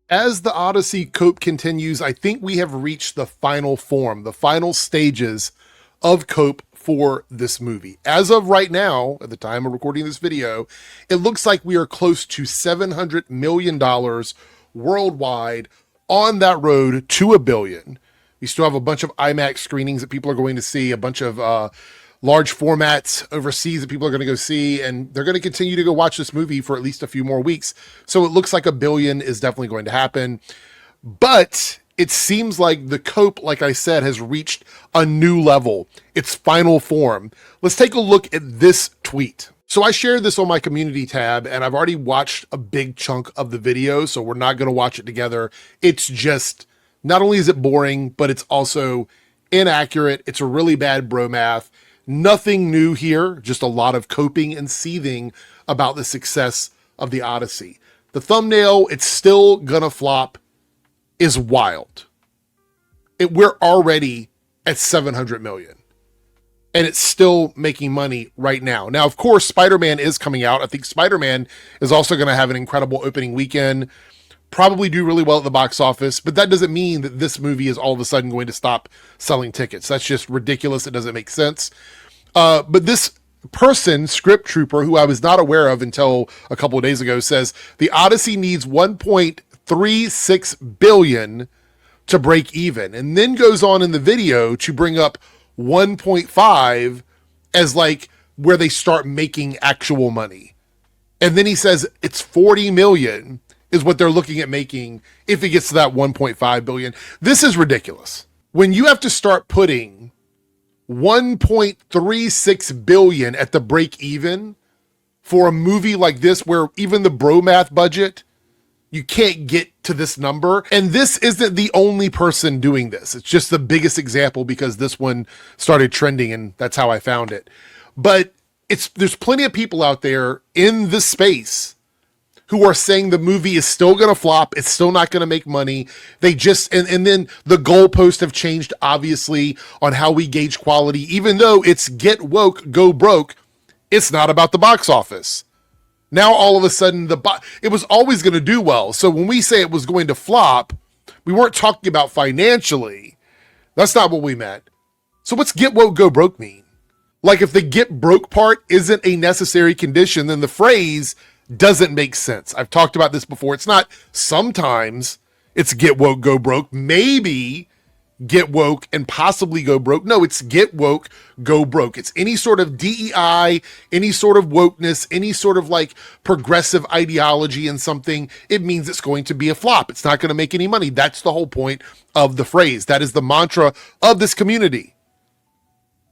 As the Odyssey cope continues, I think we have reached the final form, the final stages of cope for this movie. As of right now, at the time of recording this video, it looks like we are close to $700 million worldwide, on that road to $1 billion. We still have a bunch of IMAX screenings that people are going to see, a bunch of large formats overseas that people are going to go see, and they're going to continue to go watch this movie for at least a few more weeks. So it looks like $1 billion is definitely going to happen. But it seems like the cope, like I said, has reached a new level, its final form. Let's take a look at this tweet. So I shared this on my community tab, and I've already watched a big chunk of the video, so we're not going to watch it together. It's just, not only is it boring, but it's also inaccurate. It's a really bad bro math. Nothing new here, just a lot of coping and seething about the success of the Odyssey. The thumbnail, it's still gonna flop, is wild. We're already at 700 million. And it's still making money right now. Now, of course, Spider-Man is coming out. I think Spider-Man is also going to have an incredible opening weekend, probably do really well at the box office, but that doesn't mean that this movie is all of a sudden going to stop selling tickets. That's just ridiculous. It doesn't make sense. But this person, Script Trooper, who I was not aware of until a couple of days ago, says the Odyssey needs 1.36 billion to break even, and then goes on in the video to bring up 1.5 as like where they start making actual money. And then he says it's 40 million is what they're looking at making if it gets to that 1.5 billion. This is ridiculous. When you have to start putting 1.36 billion at the break even for a movie like this, where even the bro math budget, you can't get to this number. And this isn't the only person doing this. It's just the biggest example because this one started trending and that's how I found it. But there's plenty of people out there in this space who are saying the movie is still going to flop. It's still not going to make money. They just, and then the goalposts have changed, obviously, on how we gauge quality. Even though it's get woke, go broke, it's not about the box office. Now, all of a sudden, it was always going to do well. So when we say it was going to flop, we weren't talking about financially. That's not what we meant. So what's get woke, go broke mean? Like, if the get broke part isn't a necessary condition, then the phrase doesn't make sense. I've talked about this before. It's not sometimes it's get woke, go broke. Maybe get woke and possibly go broke. No, it's get woke, go broke. It's any sort of DEI, any sort of wokeness, any sort of like progressive ideology in something. It means it's going to be a flop. It's not going to make any money. That's the whole point of the phrase. That is the mantra of this community.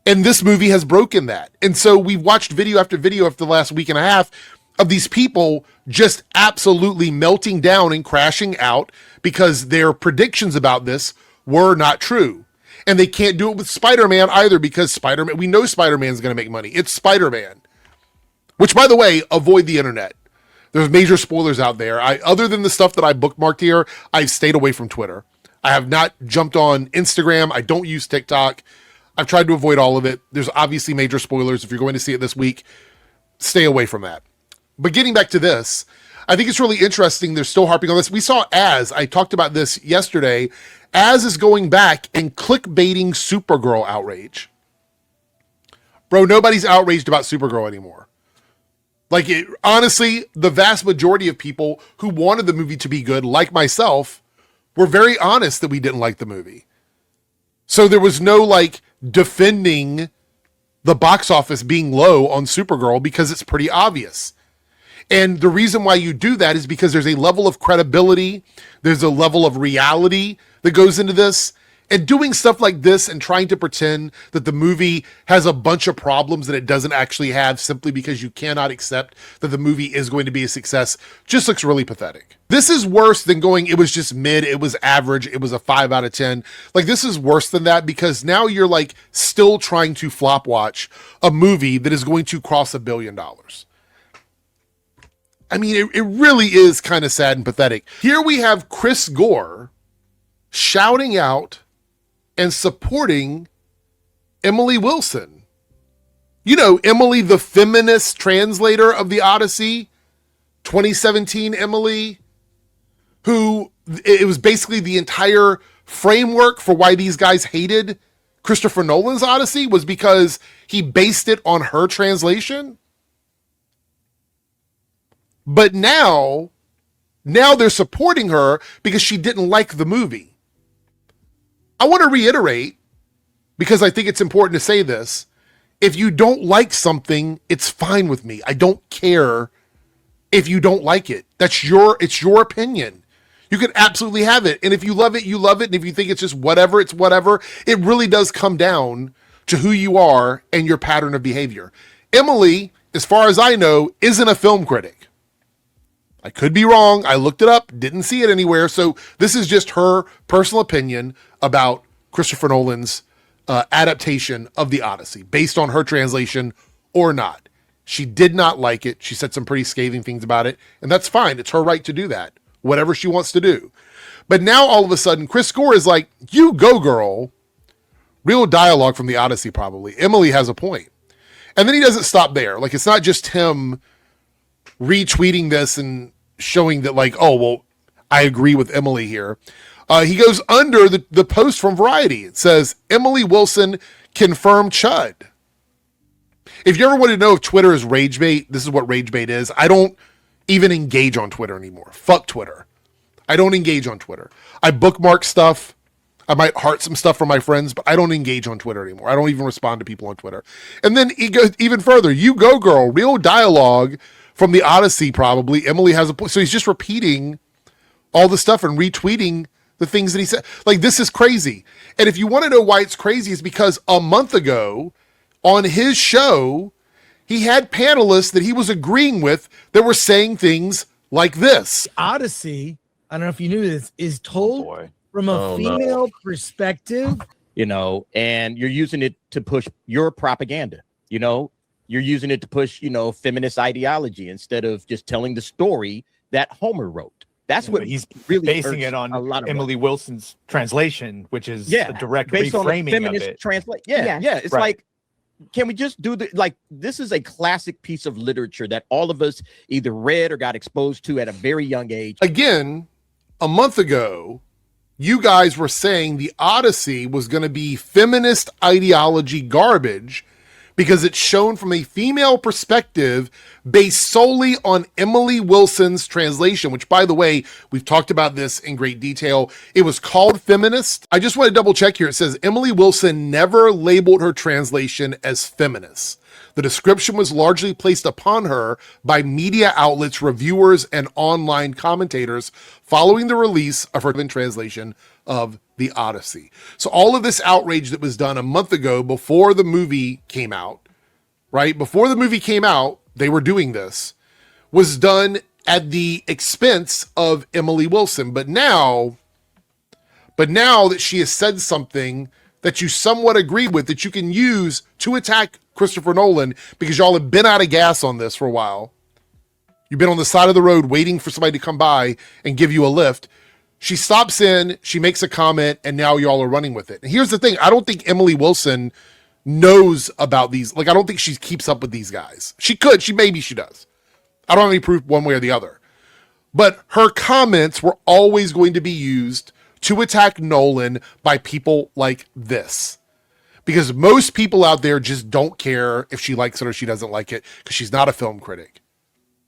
And this movie has broken that. And so we've watched video after video after the last week and a half of these people just absolutely melting down and crashing out because their predictions about this were not true. And they can't do it with Spider-Man either because Spider-Man, we know Spider-Man's going to make money. It's Spider-Man. Which, by the way, avoid the internet. There's major spoilers out there. Other than the stuff that I bookmarked here, I've stayed away from Twitter. I have not jumped on Instagram. I don't use TikTok. I've tried to avoid all of it. There's obviously major spoilers. If you're going to see it this week, stay away from that. But getting back to this, I think it's really interesting. They're still harping on this. We saw I talked about this yesterday. Is going back and clickbaiting Supergirl outrage. Bro, nobody's outraged about Supergirl anymore. Like, honestly, the vast majority of people who wanted the movie to be good, like myself, were very honest that we didn't like the movie. So there was no, like, defending the box office being low on Supergirl because it's pretty obvious. And the reason why you do that is because there's a level of credibility, there's a level of reality that goes into this. And doing stuff like this and trying to pretend that the movie has a bunch of problems that it doesn't actually have simply because you cannot accept that the movie is going to be a success just looks really pathetic. This is worse than going, it was just mid, it was average, it was a 5 out of 10. Like, this is worse than that because now you're like still trying to flop watch a movie that is going to cross $1 billion. I mean, it really is kind of sad and pathetic. Here we have Chris Gore shouting out and supporting Emily Wilson. You know, Emily, the feminist translator of the Odyssey, 2017 Emily, who it was basically the entire framework for why these guys hated Christopher Nolan's Odyssey was because he based it on her translation. But now they're supporting her because she didn't like the movie. I want to reiterate, because I think it's important to say this. If you don't like something, it's fine with me. I don't care if you don't like it. It's your opinion. You can absolutely have it. And if you love it, you love it. And if you think it's just whatever, it's whatever. It really does come down to who you are and your pattern of behavior. Emily, as far as I know, isn't a film critic. I could be wrong. I looked it up, didn't see it anywhere. So this is just her personal opinion about Christopher Nolan's adaptation of the Odyssey, based on her translation or not. She did not like it. She said some pretty scathing things about it, and that's fine. It's her right to do that, whatever she wants to do. But now all of a sudden, Chris Gore is like, you go, girl. Real dialogue from the Odyssey, probably. Emily has a point. And then he doesn't stop there. Like, it's not just him retweeting this and showing that, like, oh, well, I agree with Emily here. He goes under the post from Variety. It says, Emily Wilson confirmed Chud. If you ever want to know if Twitter is rage bait, this is what rage bait is. I don't even engage on Twitter anymore. Fuck Twitter. I don't engage on Twitter. I bookmark stuff. I might heart some stuff from my friends, but I don't engage on Twitter anymore. I don't even respond to people on Twitter. And then he goes even further. You go, girl. Real dialogue from the Odyssey, probably. Emily has a point. So he's just repeating all the stuff and retweeting the things that he said. Like, this is crazy. And if you want to know why it's crazy, it's because a month ago on his show, he had panelists that he was agreeing with that were saying things like this. Odyssey, I don't know if you knew this, is told from a female perspective. You know, and you're using it to push your propaganda. You know, you're using it to push, you know, feminist ideology instead of just telling the story that Homer wrote. That's what he's really basing it on. Emily Wilson's translation, which is a direct based reframing on a feminist of it. Yeah. It's like, can we just do this is a classic piece of literature that all of us either read or got exposed to at a very young age. Again, a month ago, you guys were saying the Odyssey was going to be feminist ideology garbage because it's shown from a female perspective based solely on Emily Wilson's translation, which, by the way, we've talked about this in great detail. It was called Feminist. I just want to double check here. It says Emily Wilson never labeled her translation as feminist. The description was largely placed upon her by media outlets, reviewers, and online commentators following the release of her translation of the Odyssey. So all of this outrage that was done a month ago before the movie came out, right? Before the movie came out, they were doing this, was done at the expense of Emily Wilson. But now that she has said something that you somewhat agree with, that you can use to attack Christopher Nolan, because y'all have been out of gas on this for a while. You've been on the side of the road waiting for somebody to come by and give you a lift. She stops in, she makes a comment, and now y'all are running with it. And here's the thing. I don't think Emily Wilson knows about these. Like, I don't think she keeps up with these guys. She could. Maybe she does. I don't have any proof one way or the other. But her comments were always going to be used to attack Nolan by people like this. Because most people out there just don't care if she likes it or she doesn't like it, because she's not a film critic.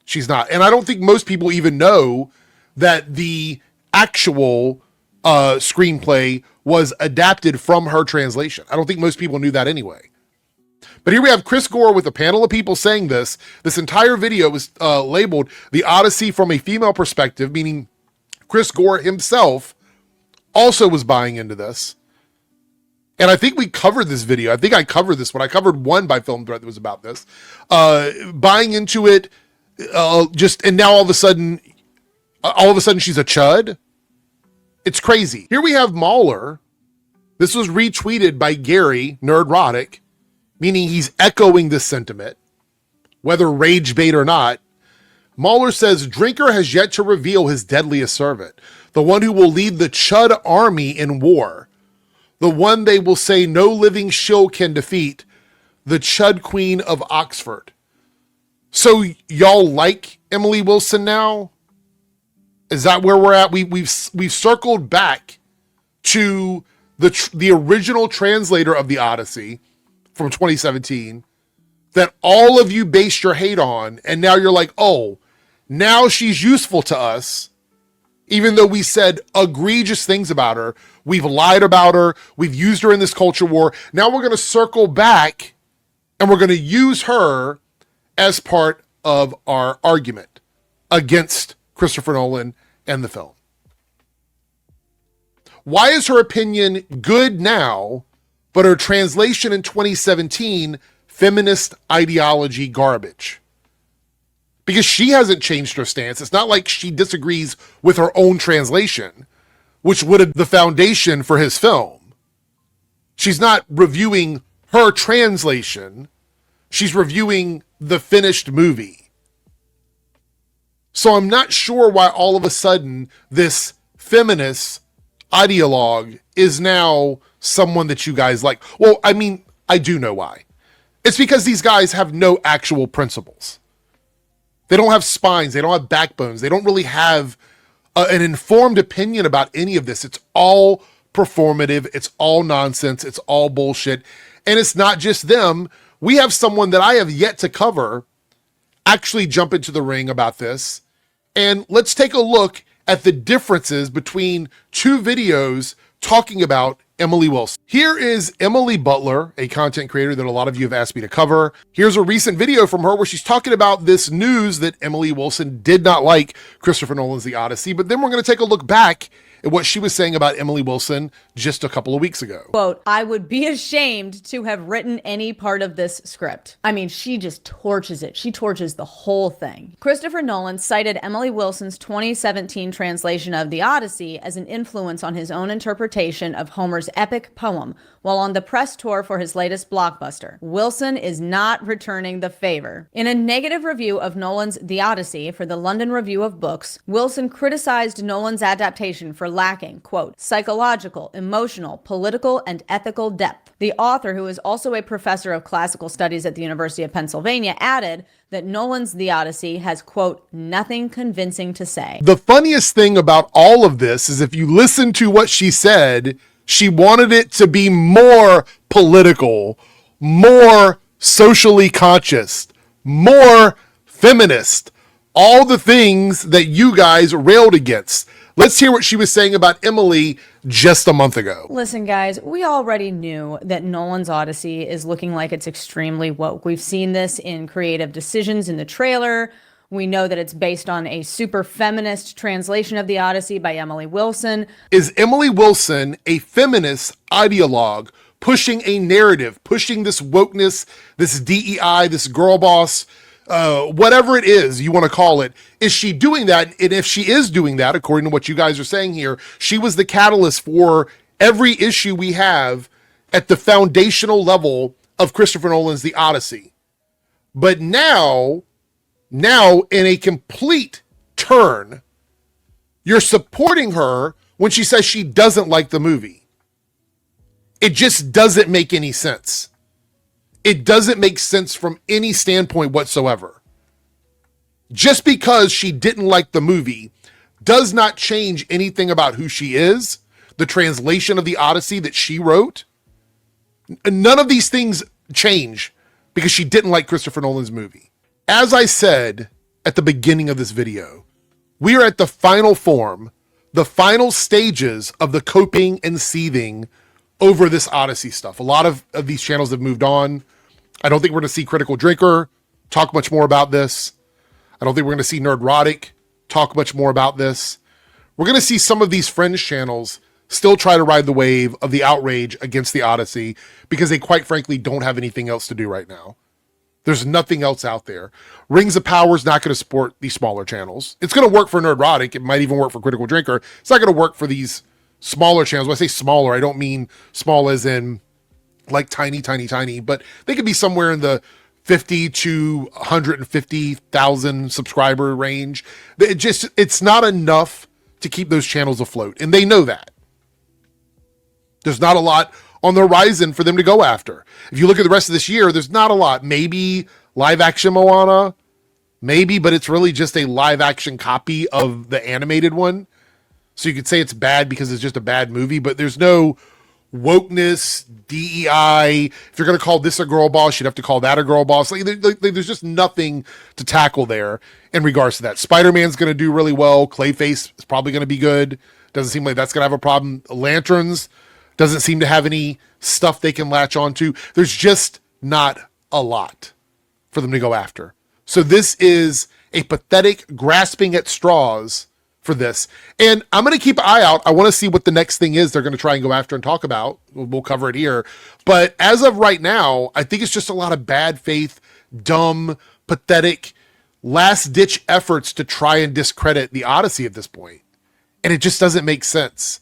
She's not. And I don't think most people even know that the actual screenplay was adapted from her translation. I don't think most people knew that anyway. But here we have Chris Gore with a panel of people saying this. This entire video was labeled The Odyssey from a Female Perspective, meaning Chris Gore himself also was buying into this. And I think we covered this video. I think I covered this one. I covered one by Film Threat that was about this. Buying into it, and now all of a sudden she's a chud. It's crazy. Here we have Mauler. This was retweeted by Gary Nerdrotic, meaning he's echoing this sentiment, whether rage bait or not. Mauler says, Drinker has yet to reveal his deadliest servant, the one who will lead the Chud army in war, the one they will say no living shill can defeat, the Chud Queen of Oxford. So y'all like Emily Wilson now? Is that where we're at? We've circled back to the original translator of the Odyssey from 2017 that all of you based your hate on, and now you're like, oh, now she's useful to us, even though we said egregious things about her. We've lied about her. We've used her in this culture war. Now we're going to circle back and we're going to use her as part of our argument against Christopher Nolan and the film. Why is her opinion good now, but her translation in 2017, feminist ideology garbage? Because she hasn't changed her stance. It's not like she disagrees with her own translation, which would have been the foundation for his film. She's not reviewing her translation. She's reviewing the finished movie. So I'm not sure why all of a sudden this feminist ideologue is now someone that you guys like. Well, I mean, I do know why. It's because these guys have no actual principles. They don't have spines. They don't have backbones. They don't really have an informed opinion about any of this. It's all performative. It's all nonsense. It's all bullshit. And it's not just them. We have someone that I have yet to cover actually jump into the ring about this. And let's take a look at the differences between two videos talking about Emily Wilson. Here is Emily Butler, a content creator that a lot of you have asked me to cover. Here's a recent video from her where she's talking about this news that Emily Wilson did not like Christopher Nolan's The Odyssey. But then we're going to take a look back at what she was saying about Emily Wilson just a couple of weeks ago. Quote, I would be ashamed to have written any part of this script. I mean, she just torches it. She torches the whole thing. Christopher Nolan cited Emily Wilson's 2017 translation of The Odyssey as an influence on his own interpretation of Homer's epic poem while on the press tour for his latest blockbuster. Wilson is not returning the favor. In a negative review of Nolan's The Odyssey for the London Review of Books, Wilson criticized Nolan's adaptation for lacking, quote, psychological, emotional, political, and ethical depth. The author, who is also a professor of classical studies at the University of Pennsylvania, added that Nolan's The Odyssey has, quote, nothing convincing to say. The funniest thing about all of this is if you listen to what she said, she wanted it to be more political, more socially conscious, more feminist, all the things that you guys railed against. Let's hear what she was saying about Emily just a month ago. Listen, guys, we already knew that Nolan's Odyssey is looking like it's extremely woke. We've seen this in creative decisions in the trailer. We know that it's based on a super feminist translation of The Odyssey by Emily Wilson. Is Emily Wilson a feminist ideologue pushing a narrative, pushing this wokeness, this DEI, this girl boss, whatever it is you want to call it? Is she doing that? And if she is doing that, according to what you guys are saying here, she was the catalyst for every issue we have at the foundational level of Christopher Nolan's The Odyssey. But now in a complete turn, you're supporting her when she says she doesn't like the movie. It just doesn't make any sense. It doesn't make sense from any standpoint whatsoever. Just because she didn't like the movie does not change anything about who she is, the translation of the Odyssey that she wrote. None of these things change because she didn't like Christopher Nolan's movie. As I said at the beginning of this video, we are at the final form, the final stages of the coping and seething over this Odyssey stuff. A lot of these channels have moved on. I don't think we're going to see Critical Drinker talk much more about this. I don't think we're going to see Nerdrotic talk much more about this. We're going to see some of these fringe channels still try to ride the wave of the outrage against the Odyssey because they quite frankly don't have anything else to do right now. There's nothing else out there. Rings of Power is not going to support these smaller channels. It's going to work for Nerdrotic. It might even work for Critical Drinker. It's not going to work for these smaller channels. When I say smaller, I don't mean small as in like tiny, but they could be somewhere in the 50 to 150,000 subscriber range. It's not enough to keep those channels afloat. And they know that. There's not a lot on the horizon for them to go after. If you look at the rest of this year, there's not a lot. Maybe live action Moana, maybe, but it's really just a live action copy of the animated one. So you could say it's bad because it's just a bad movie, but there's no wokeness, DEI. If you're going to call this a girl boss, you'd have to call that a girl boss. There's just nothing to tackle there in regards to that. Spider-Man's going to do really well. Clayface is probably going to be good. Doesn't seem like that's going to have a problem. Lanterns doesn't seem to have any stuff they can latch onto. There's just not a lot for them to go after. So this is a pathetic grasping at straws for this. And I'm going to keep an eye out. I want to see what the next thing is they're going to try and go after and talk about. We'll cover it here. But as of right now, I think it's just a lot of bad faith, dumb, pathetic, last-ditch efforts to try and discredit the Odyssey at this point. And it just doesn't make sense.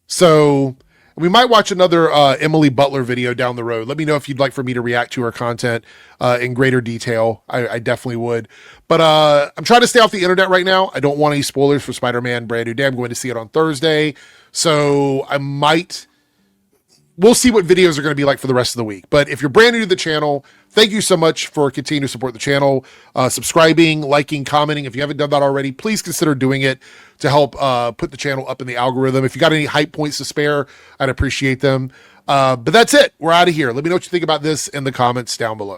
So we might watch another Emily Butler video down the road. Let me know if you'd like for me to react to her content in greater detail. I definitely would. But I'm trying to stay off the internet right now. I don't want any spoilers for Spider-Man Brand New Day. I'm going to see it on Thursday. So we'll see what videos are going to be like for the rest of the week. But if you're brand new to the channel, thank you so much for continuing to support the channel, subscribing, liking, commenting. If you haven't done that already, please consider doing it to help put the channel up in the algorithm. If you got any hype points to spare, I'd appreciate them. But that's it. We're out of here. Let me know what you think about this in the comments down below.